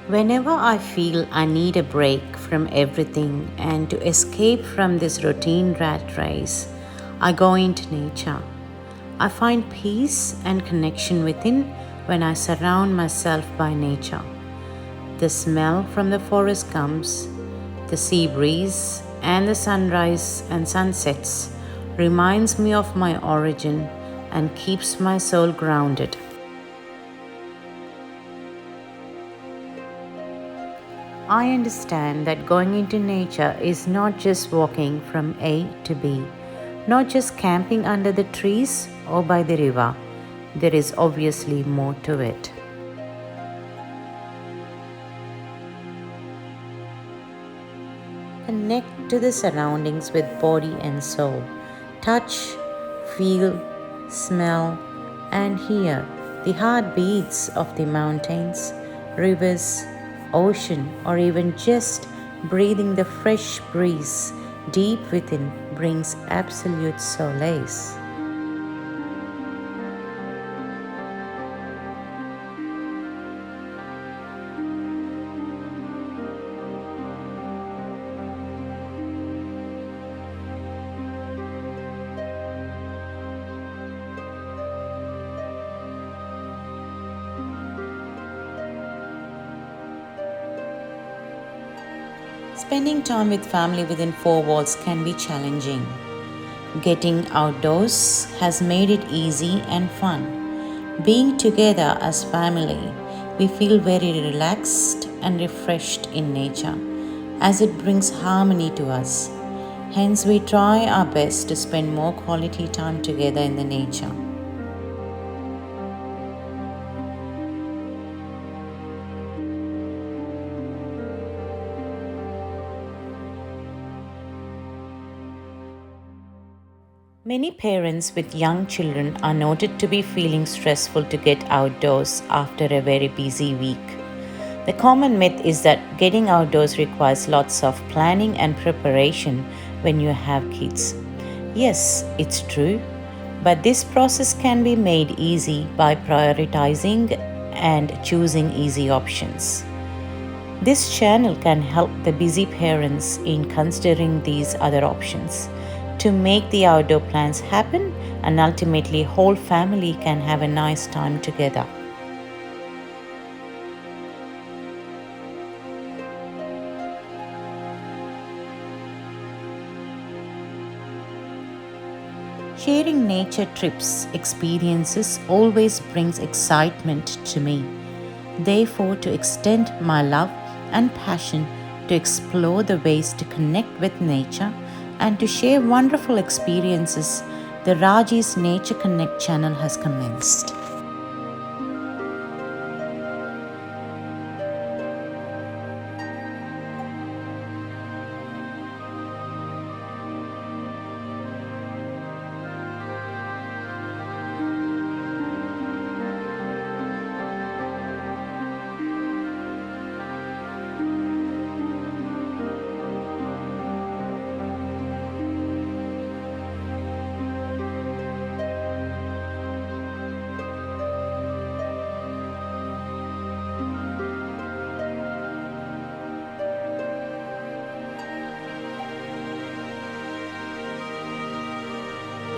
Whenever I feel I need a break from everything and to escape from this routine rat race, I go into nature. I find peace and connection within when I surround myself by nature. The smell from the forest comes, the sea breeze, and the sunrise and sunsets reminds me of my origin and keeps my soul grounded. I understand that going into nature is not just walking from A to B, not just camping under the trees or by the river. There is obviously more to it. Connect to the surroundings with body and soul. Touch, feel, smell, and hear the heartbeats of the mountains, rivers, ocean, or even just breathing the fresh breeze deep within brings absolute solace. Spending time with family within four walls can be challenging. Getting outdoors has made it easy and fun. Being together as family, we feel very relaxed and refreshed in nature, as it brings harmony to us. Hence, we try our best to spend more quality time together in the nature. Many parents with young children are noted to be feeling stressful to get outdoors after a very busy week. The common myth is that getting outdoors requires lots of planning and preparation when you have kids. Yes, it's true, but this process can be made easy by prioritizing and choosing easy options. This channel can help the busy parents in considering these other options to make the outdoor plans happen, and ultimately whole family can have a nice time together. Sharing nature trips experiences always brings excitement to me. Therefore, to extend my love and passion to explore the ways to connect with nature and to share wonderful experiences, the Raji's Nature Connect channel has commenced.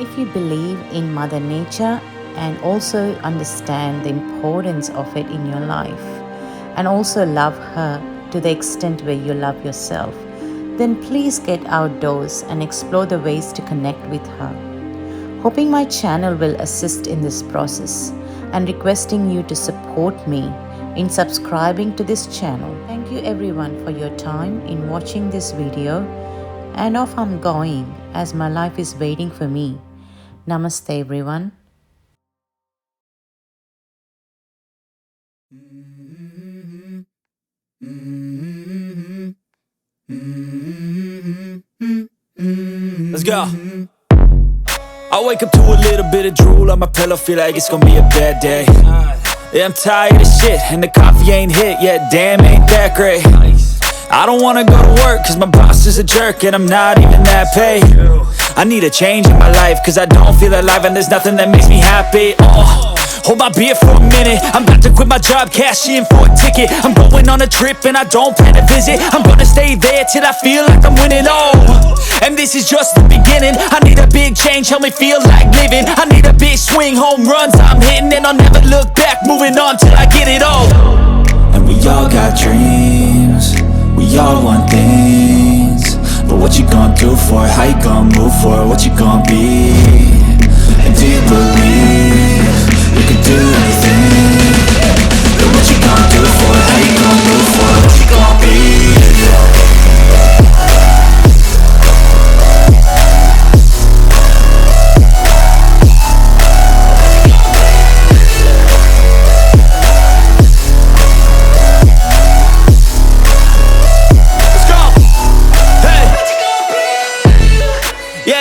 If you believe in Mother Nature and also understand the importance of it in your life and also love her to the extent where you love yourself, then please get outdoors and explore the ways to connect with her. Hoping my channel will assist in this process and requesting you to support me in subscribing to this channel. Thank you everyone for your time in watching this video, and off I'm going as my life is waiting for me. Namaste everyone. Let's go. I wake up to a little bit of drool on my pillow, feel like it's gonna be a bad day. Yeah, I'm tired of shit, and the coffee ain't hit yet, damn, ain't that great. I don't wanna go to work, cause my boss is a jerk, and I'm not even that paid. I need a change in my life, cause I don't feel alive and there's nothing that makes me happy. Hold my beer for a minute. I'm about to quit my job, cash in for a ticket. I'm going on a trip and I don't plan to visit. I'm gonna stay there till I feel like I'm winning. And this is just the beginning. I need a big change, help me feel like living. I need a big swing, home runs I'm hitting, and I'll never look back, moving on till I get it all. And we all got dreams, we all want things, but what you gonna do for it? How you gonna move for it? What you gonna be? And do you believe you can do anything? But what you gonna do for it? How you gonna move for it? What you gonna be?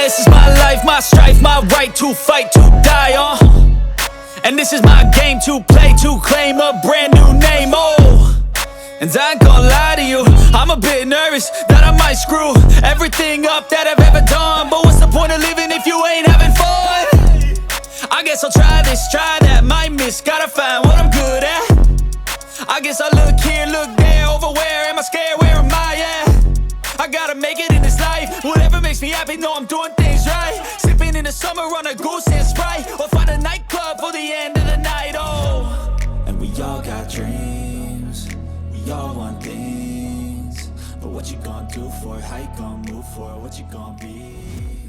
This is my life, my strife, my right to fight, to die on. And this is my game to play, to claim a brand new name, And I ain't gonna lie to you, I'm a bit nervous that I might screw everything up that I've ever done. But what's the point of living if you ain't having fun? I guess I'll try this, try that, might miss, gotta find what I'm good at. I guess I look here, look there, over where am I scared, where am I at? I gotta make it in this life. Whatever makes me happy, know I'm doing things right. Sipping in the summer on a goose and Sprite, or find a nightclub for the end of the night, And we all got dreams, we all want things, but what you gonna do for it? How you gonna move for it? What you gonna be?